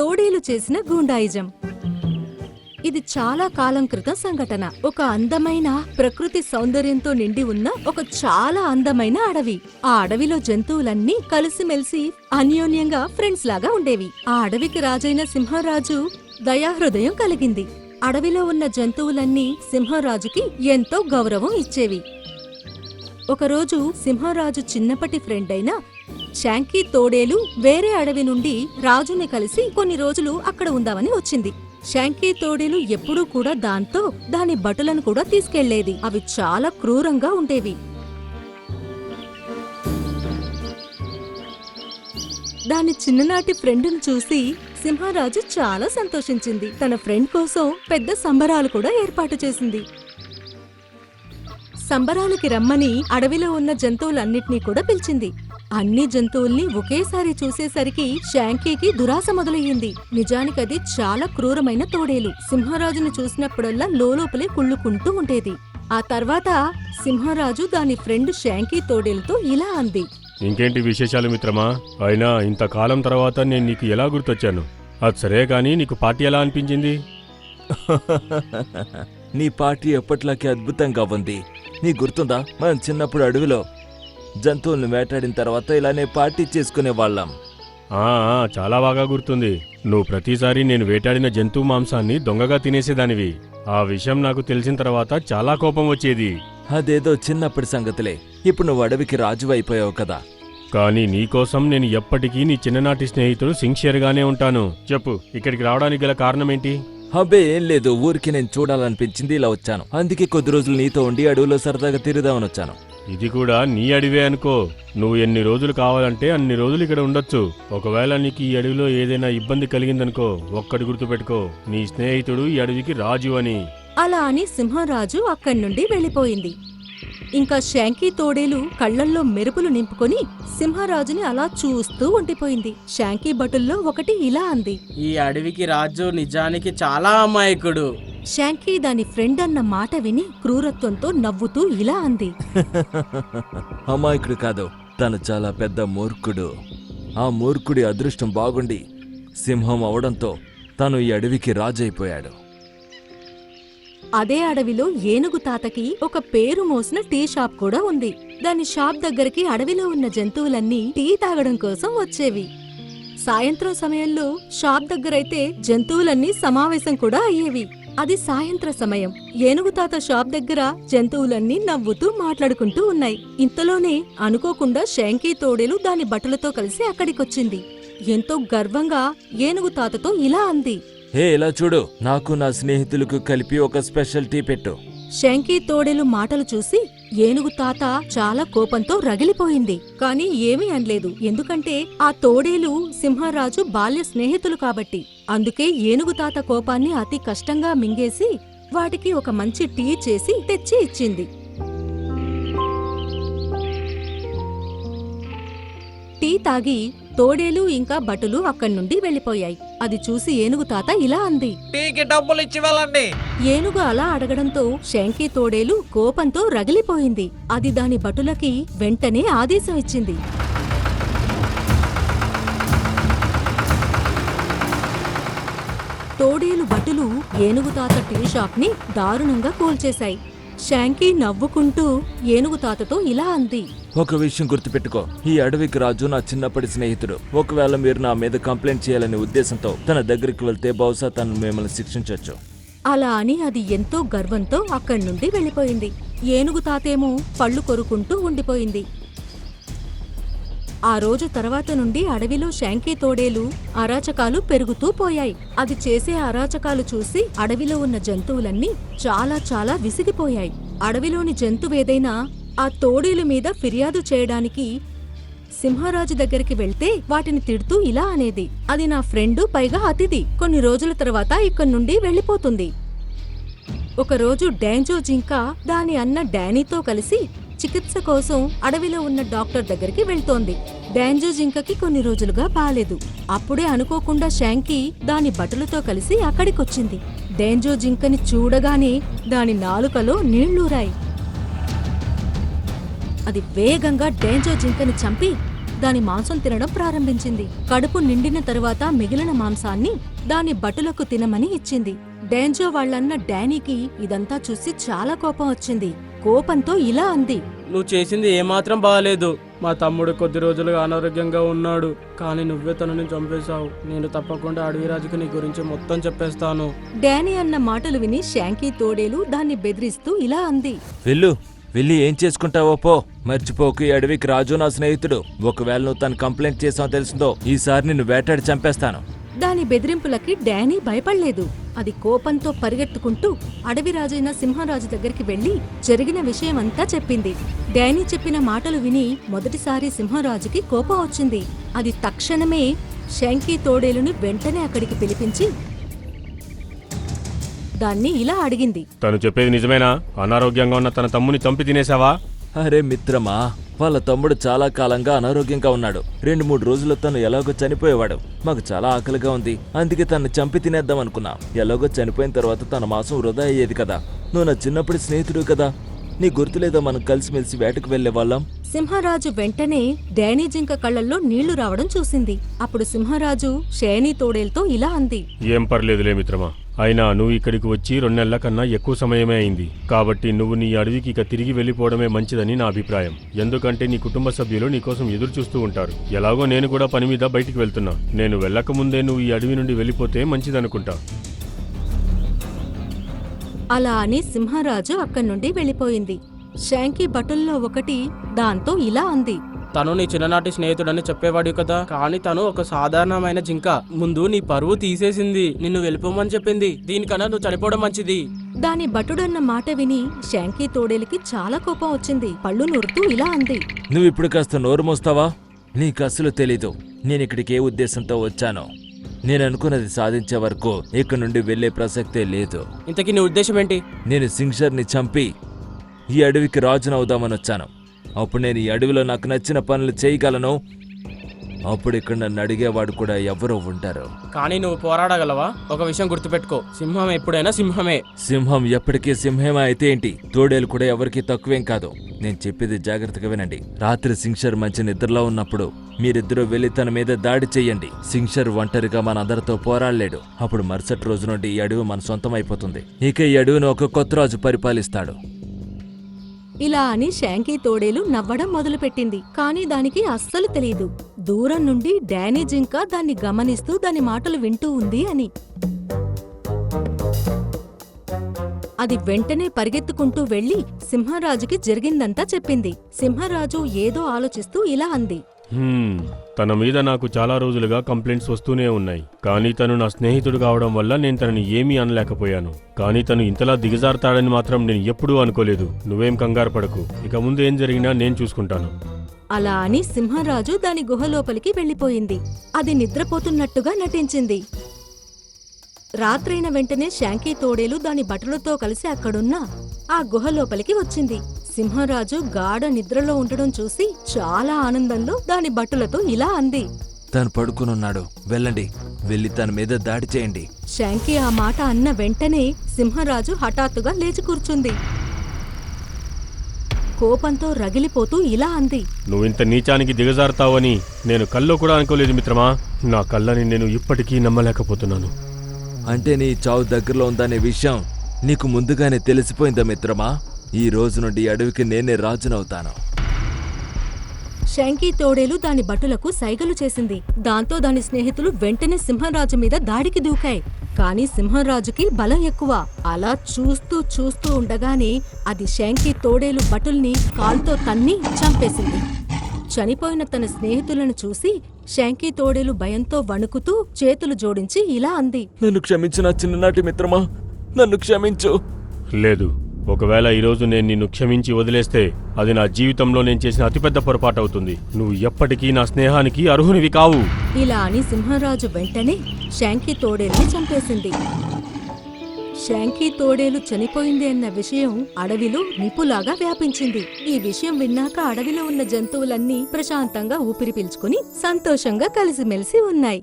తోడేలు చేసిన గూండాయిజం. ఇది చాలా కాలం క్రితం సంఘటన. ఒక అందమైన ప్రకృతి సౌందర్యంతో నిండి ఉన్న ఒక చాలా అందమైన అడవి. ఆ అడవిలో జంతువులన్నీ కలిసిమెలిసి అన్యోన్యంగా ఫ్రెండ్స్ లాగా ఉండేవి. ఆ అడవికి రాజైన సింహరాజు దయాహృదయం కలిగింది. అడవిలో ఉన్న జంతువులన్నీ సింహరాజుకి ఎంతో గౌరవం ఇచ్చేవి. ఒకరోజు సింహరాజు చిన్నప్పటి ఫ్రెండ్ అయిన శాంకీ తోడేలు వేరే అడవి నుండి రాజుని కలిసి కొన్ని రోజులు అక్కడ ఉందామని వచ్చింది. శాంకీ తోడేలు ఎప్పుడూ కూడా దాంతో దాని బటులను కూడా తీసుకెళ్లేది. అవి చాలా క్రూరంగా ఉండేవి. దాని చిన్ననాటి ఫ్రెండ్ను చూసి సింహరాజు చాలా సంతోషించింది. తన ఫ్రెండ్ కోసం పెద్ద సంబరాలు కూడా ఏర్పాటు చేసింది. సంబరాలకి రమ్మని అడవిలో ఉన్న జంతువులన్నిటినీ కూడా పిలిచింది. అన్ని జంతువుల్ని ఒకేసారి చూసేసరికి శాంకీకి దురాశ మొదలయ్యింది. నిజానికది చాలా క్రూరమైన తోడేలు. సింహరాజును చూసినప్పుడల్లా లోపలే కుళ్ళుకుంటూ ఉండేది. ఆ తర్వాత సింహరాజు దాని ఫ్రెండ్ శాంకీ తోడేలుతో ఇలా అంది. ఇంకేంటి విశేషాలు మిత్రమా? అయినా ఇంతకాలం తర్వాత నేను నీకు ఎలా గుర్తొచ్చాను? అది సరే గాని నీకు పార్టీ ఎలా అనిపించింది? నీ పార్టీ ఎప్పట్లాగే అద్భుతంగా ఉంది. నీ గుర్తుందా, మనం చిన్నప్పుడు అడవిలో జంతువులను వేటాడిన తర్వాత ఇలానే పార్టీ చేసుకునే వాళ్ళం. చాలా బాగా గుర్తుంది. నువ్వు ప్రతిసారి నేను వేటాడిన జంతువు మాంసాన్ని దొంగగా తినేసేదానివి. ఆ విషయం నాకు తెలిసిన తర్వాత చాలా కోపం వచ్చేది. అదేదో చిన్నప్పటి సంగతులే. ఇప్పుడు నువ్వు అడవికి రాజు అయిపోయావు కదా. కానీ నీకోసం నేను ఎప్పటికీ నీ చిన్ననాటి స్నేహితుడు సిన్సియర్గానే ఉంటాను. చెప్పు, ఇక్కడికి రావడానికి గల కారణమేంటి? అబ్బే ఏం లేదు, ఊరికి నేను చూడాలనిపించింది, ఇలా వచ్చాను. అందుకే కొద్ది రోజులు నీతో ఉండి అడవిలో సరదాగా తిరుగుదామని వచ్చాను. ఇది కూడా నీ అడవే అనుకో. నువ్వు ఎన్ని రోజులు కావాలంటే అన్ని రోజులు ఇక్కడ ఉండొచ్చు. ఒకవేళ నీకు ఈ అడవిలో ఏదైనా ఇబ్బంది కలిగిందనుకో, ఒక్కటి గుర్తుపెట్టుకో, నీ స్నేహితుడు ఈ అడవికి రాజు అని. అలా అని సింహరాజు అక్కడి నుండి వెళ్లిపోయింది. ఇంకా శాంకీ తోడేలు కళ్లల్లో మెరుపులు నింపుకొని సింహరాజుని అలా చూస్తూ ఉండిపోయింది. శాంకీ బటుల్లో ఒకటి ఇలా అంది. ఈ అడవికి రాజు నిజానికి చాలా అమాయకుడు. శాంకీ దాని ఫ్రెండ్ అన్న మాట విని క్రూరత్వంతో నవ్వుతూ ఇలా అంది. అమాయకుడు కాదు, తను చాలా పెద్ద మూర్ఖుడు. ఆ మూర్ఖుడి అదృష్టం బాగుండి సింహం అవడంతో తను ఈ అడవికి రాజు అయిపోయాడు. అదే అడవిలో ఏనుగు తాతకి ఒక పేరు మోసిన టీ షాప్ కూడా ఉంది. దాని షాప్ దగ్గరికి అడవిలో ఉన్న జంతువులన్నీ టీ తాగడం కోసం వచ్చేవి. సాయంత్రం సమయంలో షాప్ దగ్గరైతే జంతువులన్నీ సమావేశం కూడా అయ్యేవి. అది సాయంత్ర సమయం. ఏనుగు తాత షాప్ దగ్గర జంతువులన్నీ నవ్వుతూ మాట్లాడుకుంటూ ఉన్నాయి. ఇంతలోనే అనుకోకుండా శాంకీ తోడేలు దాని బట్టలతో కలిసి అక్కడికొచ్చింది. ఎంతో గర్వంగా ఏనుగు తాతతో ఇలా అంది. హే, ఇలా చూడు, నాకు నా స్నేహితులకు కలిపి ఒక స్పెషల్ టీ పెట్టు. శాంకీ తోడేలు మాటలు చూసి ఏనుగు తాత చాలా కోపంతో రగిలిపోయింది. కాని ఏమీ అనలేదు. ఎందుకంటే ఆ తోడేలు సింహరాజు బాల్య స్నేహితులు కాబట్టి. అందుకే ఏనుగు తాత కోపాన్ని అతి కష్టంగా మింగేసి వాటికి ఒక మంచి టీ చేసి తెచ్చి ఇచ్చింది. టీ తాగి తోడేలు ఇంకా బటులు అక్కడి నుండి వెళ్లిపోయాయి. అది చూసి ఏనుగు తాత ఇలా అంది. టీకి డబ్బులు ఇచ్చి వెళ్ళండి. ఏనుగు అలా అడగడంతో శాంకీ తోడేలు కోపంతో రగిలిపోయింది. అది దాని బటులకి వెంటనే ఆదేశం ఇచ్చింది. తోడేలు బటులు ఏనుగు తాత టీ షాప్ ని దారుణంగా కూల్చేశాయి. శాంకీ నవ్వుకుంటూ ఏనుగు తాతతో ఇలా అంది. ఒక విషయం గుర్తుపెట్టుకో, ఈ అడవికి రాజు నా చిన్నప్పటి స్నేహితుడు. ఒకవేళ మీరు నా మీద కంప్లైంట్ చేయాలనే ఉద్దేశంతో తన దగ్గరికి వెళ్తే బహుశా తను మిమ్మల్ని శిక్షించొచ్చు. అలా అని అది ఎంతో గర్వంతో అక్కడి నుండి వెళ్లిపోయింది. ఏనుగు తాతేమో పళ్ళు కొరుకుంటూ ఉండిపోయింది. ఆ రోజు తర్వాత నుండి అడవిలో శాంకీ తోడేలు అరాచకాలు పెరుగుతూ పోయాయి. అది చేసే అరాచకాలు చూసి అడవిలో ఉన్న జంతువులన్నీ చాలా చాలా విసిగిపోయాయి. అడవిలోని జంతువేదైనా ఆ తోడేలు మీద ఫిర్యాదు చేయడానికి సింహరాజు దగ్గరికి వెళ్తే వాటిని తిడుతూ ఇలా అనేది. అది నా ఫ్రెండు, పైగా అతిథి. కొన్ని రోజుల తర్వాత ఇక్కడి నుండి వెళ్లిపోతుంది. ఒకరోజు డాంజో జింక దాని అన్న డానీతో కలిసి చికిత్స కోసం అడవిలో ఉన్న డాక్టర్ దగ్గరికి వెళ్తోంది. డాంజో జింకకి కొన్ని రోజులుగా బాలేదు. అప్పుడే అనుకోకుండా శాంకీ దాని బటులతో కలిసి అక్కడికొచ్చింది. డాంజో జింకని చూడగానే దాని నాలుకలో నీళ్లూరాయి. అది వేగంగా డాంజో జింకని చంపి దాని మాంసం తినడం ప్రారంభించింది. కడుపు నిండిన తరువాత మిగిలిన మాంసాన్ని దాని భటులకు తినమని ఇచ్చింది. డేంజో వాళ్ళన్న డానీకి ఇదంతా చూసి చాలా కోపం వచ్చింది. కోపంతో ఇలా అంది, నువ్వు చేసింది ఏమాత్రం బాగాలేదు. మా తమ్ముడు కొద్ది రోజులుగా అనారోగ్యంగా ఉన్నాడు, కానీ నువ్వే తనని చంపేశావు. నేను తప్పకుండా అడవిరాజుకు నీ గురించి మొత్తం చెప్పేస్తాను. డానీ అన్న మాటలు విని షాంకీ తోడేలు దాన్ని బెదిరిస్తూ ఇలా అంది, వెళ్ళి ఏం చేసుకుంటావో పో. మర్చిపోకు, ఈ అడవికి రాజు నా స్నేహితుడు. ఒకవేళ నువ్వు తను కంప్లైంట్ చేసావు తెలిసిందో, ఈసారి నిన్ను వేటాడి చంపేస్తాను. దాని బెదిరింపులకి డానీ భయపడలేదు. అది కోపంతో పరిగెత్తుకుంటూ అడవిరాజైన సింహరాజు దగ్గరికి వెళ్లి జరిగిన విషయమంతా చెప్పింది. డానీ చెప్పిన మాటలు విని మొదటిసారి సింహరాజుకి కోపం వచ్చింది. అది తక్షణమే షాంకీ తోడేలుని వెంటనే అక్కడికి పిలిపించి దాన్ని ఇలా అడిగింది, తను చెప్పేది నిజమేనా? అనారోగ్యంగా ఉన్న తన తమ్ముని చంపి తినేశావా? అరే మిత్రమా, వాళ్ళ తమ్ముడు చాలా కాలంగా అనారోగ్యంగా ఉన్నాడు. 2-3 రోజుల్లో తను ఎలాగో చనిపోయేవాడు. మాకు చాలా ఆకలిగా ఉంది, అందుకే తను చంపి తినేద్దాం అనుకున్నా. ఎలాగో చనిపోయిన తర్వాత తన మాంసం వృధా అయ్యేది కదా. నువ్వు నా చిన్నప్పటి స్నేహితుడు కదా, నీ గుర్తులేదో మనం కలిసిమెలిసి వేటకు వెళ్లే వాళ్ళం. సింహరాజు వెంటనే డానీ జింక కళ్ళల్లో నీళ్లు రావడం చూసింది. అప్పుడు సింహరాజు షేనీ తోడేలుతో ఇలా అంది, ఏం పర్లేదులే మిత్రమా, అయినా నువ్వు ఇక్కడికి వచ్చి 2 నెలల కన్నా ఎక్కువ సమయమే అయింది. కాబట్టి నువ్వు నీ అడవికి ఇక తిరిగి వెళ్ళిపోవడమే మంచిదని నా అభిప్రాయం. ఎందుకంటే నీ కుటుంబ సభ్యులు నీకోసం ఎదురు చూస్తూ ఉంటారు. ఎలాగో నేను కూడా పని మీద బయటికి వెళ్తున్నా. నేను వెళ్ళక ముందే నువ్వు ఈ అడవి నుండి వెళ్ళిపోతే మంచిదనుకుంటా. అలా అని సింహరాజు అక్కడి నుండి వెళ్ళిపోయింది. షాంకీ భటుల్లో ఒకటి దాంతో ఇలా అంది, తను నీ చిన్ననాటి స్నేహితుడని చెప్పేవాడు కదా, కానీ తను ఒక సాధారణమైన జింక. ముందు నీ పరువు తీసేసింది, నిన్ను వెళ్ళిపోమని చెప్పింది. దీనికన్నా నువ్వు చనిపోవడం మంచిది. దాని భటుడన్న మాట విని షాంకీ తోడేలికి చాలా కోపం వచ్చింది. పళ్ళు నూరుతూ ఇలా అంది, నువ్వు ఇప్పుడు కాస్త నోరు మోస్తావా? నీకు అసలు తెలీదు నేనిక్కడికి ఏ ఉద్దేశంతో వచ్చానో. నేను అనుకున్నది సాధించే వరకు ఇక్కడి నుండి వెళ్లే ప్రసక్తే లేదు. ఇంతకీ నీ ఉద్దేశం ఏంటి? నేను సింగ్షర్ని చంపి ఈ అడవికి రాజునవుదామని వచ్చాను. అప్పుడు నేను ఈ అడవిలో నాకు నచ్చిన పనులు చేయగలను. అప్పుడు ఇక్కడ నన్ను అడిగేవాడు కూడా ఎవరో ఉంటారు. కానీ నువ్వు పోరాడగలవా? ఒక విషయం గుర్తుపెట్టుకో, సింహం ఎప్పుడైనా సింహమే. సింహం ఎప్పటికీ సింహమే అయితే ఏంటి, తోడేలు కూడా ఎవరికి తక్కువేం కాదు. నేను చెప్పేది జాగ్రత్తగా వినండి. రాత్రి సింగ్షర్ మంచి నిద్రలో ఉన్నప్పుడు మీరిద్దరూ వెళ్లి తన మీద దాడి చెయ్యండి. సింగ్షర్ ఒంటరిగా మనందరితో పోరాడలేడు. అప్పుడు మరుసటి రోజు నుండి ఈ అడవి మన సొంతం అయిపోతుంది. ఇక ఈ అడవిని ఒక కొత్త రాజు పరిపాలిస్తాడు. ఇలా అని షాంకీ తోడేలు నవ్వడం మొదలుపెట్టింది. కానీ దానికి అస్సలు తెలియదు దూరం నుండి డానీ జింక దాన్ని గమనిస్తూ దాని మాటలు వింటూ ఉంది అని. అది వెంటనే పరిగెత్తుకుంటూ వెళ్లి సింహరాజుకి జరిగిందంతా చెప్పింది. సింహరాజు ఏదో ఆలోచిస్తూ ఇలా అంది, తన మీద నాకు చాలా రోజులుగా కంప్లైంట్స్ వస్తూనే ఉన్నాయి. కానీ తను నా స్నేహితుడు కావడం వల్ల నేను తనని ఏమీ అనలేకపోయాను. కానీ తను ఇంతలా దిగజారుతాడని మాత్రం నేను ఎప్పుడూ అనుకోలేదు. నువ్వేం కంగారు పడకు, ఇక ముందు ఏం జరిగినా నేను చూసుకుంటాను. అలా అని సింహరాజు దాని గుహలోపలికి వెళ్లిపోయింది. అది నిద్రపోతున్నట్టుగా నటించింది. రాత్రైన వెంటనే షాంకీ తోడేలు దాని భటులతో కలిసి అక్కడున్న ఆ గుహలోపలికి వచ్చింది. సింహరాజు గాఢ నిద్రలో ఉండడం చూసి చాలా ఆనందంలో దాని భటులతో ఇలా అంది, తను పడుకునున్నాడు, వెళ్ళండి, వెళ్ళి తన మీద దాడి చేయండి. షాంకీ ఆ మాట అన్న వెంటనే సింహరాజు హఠాత్తుగా లేచి కూర్చుంది. కోపంతో రగిలిపోతూ ఇలా అంది, నువ్వింత నీచానికి దిగజారుతావని నేను కల్లో కూడా అనుకోలేదు మిత్రమా. నా కళ్ళని నేను ఇప్పటికీ నమ్మలేకపోతున్నాను. అంటే నీ చావు దగ్గరలో ఉందనే విషయం నీకు ముందుగానే తెలిసిపోయిందా మిత్రమా? ఈ రోజు నుండి అడవికి నేనే రాజునవుతాను. షాంకీ తోడేలు దాని భటులకు సైగలు చేసింది. దాంతో దాని స్నేహితులు వెంటనే సింహరాజు మీద దాడికి దూకాయి. కానీ సింహరాజుకి బలం ఎక్కువ. అలా చూస్తూ ఉండగానే అది షాంకీ తోడేలు భటుల్ని కాల్తో తన్ని చంపేసింది. చనిపోయిన తన స్నేహితులను చూసి షాంకీ తోడేలు భయంతో వణుకుతూ చేతులు జోడించి ఇలా అంది, నన్ను క్షమించు నా చిన్ననాటి మిత్రమా, నన్ను క్షమించు. లేదు, ఒకవేళ ఈరోజు నేను నిన్ను క్షమించి వదిలేస్తే అది నా జీవితంలో నేను చేసిన అతిపెద్ద పొరపాటు అవుతుంది. నువ్వు ఎప్పటికీ నా స్నేహానికి అర్హునివి కావు. ఇలా అని సింహరాజు వెంటనే షాంకీ తోడేలుని చంపేసింది. షాంకీ తోడేలు చనిపోయింది అన్న విషయం అడవిలో నిప్పులాగా వ్యాపించింది. ఈ విషయం విన్నాక అడవిలో ఉన్న జంతువులన్నీ ప్రశాంతంగా ఊపిరి పీల్చుకుని సంతోషంగా కలిసిమెలిసి ఉన్నాయి.